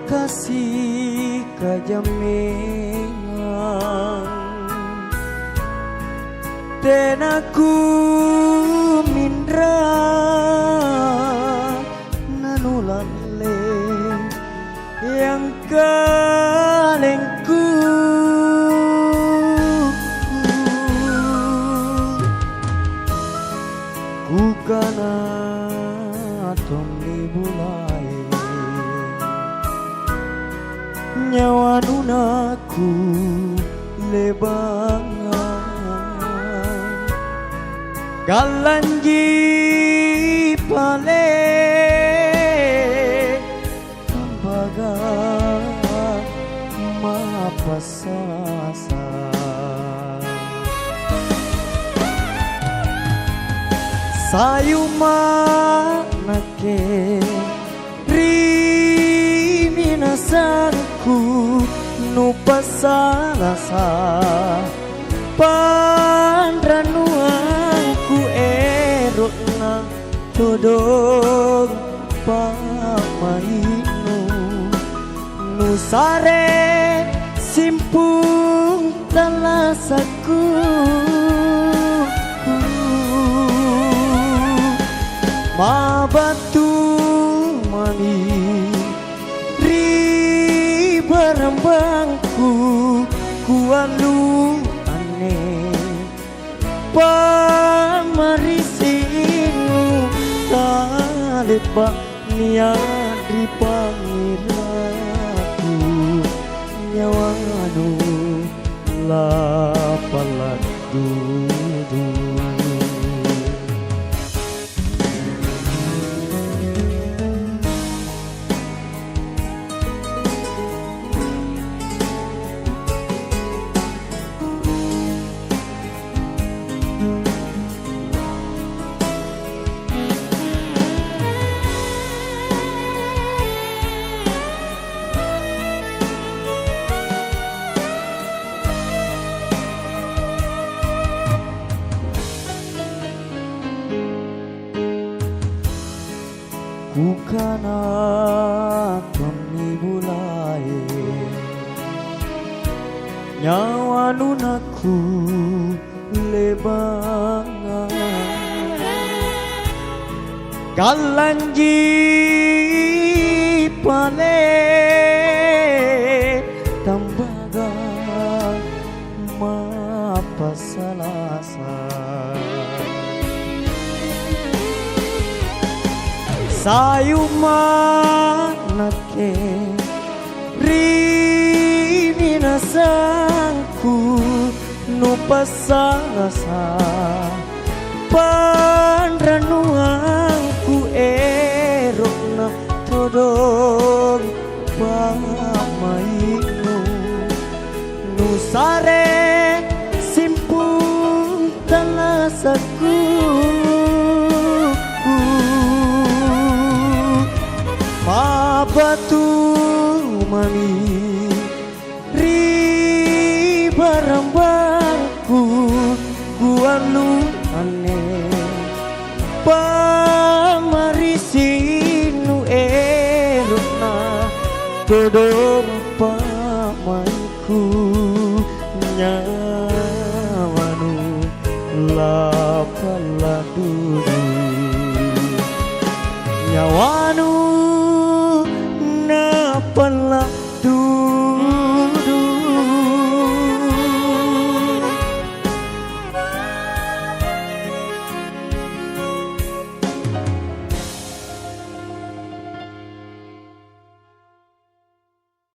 kasih kajamengan tenaku mindra nanulale yang kalengku ku kana tong bulai nyawa nunaku lebangan galanji pale tembaga mapasasa sayuma nake riminasanku nupasalasa pandranuanku erokna todong pamainu nusare simpung talasaku mabatu mani barambangku kualu aneh pamarisinu talepak niat di pangiraku nyawanu lapalat dudu Kukana kami bulai nyawa nunaku lebangan galanji pale tambaga mapasalasa sayuma nake riminasanku nupasalasa pandranuanku erokna todong pamainu nusare simpung talasaku mabatu mani barambangku gualu aneh pamarisinu erokna todong pamaiku nyawanu lapaladudu nyawanu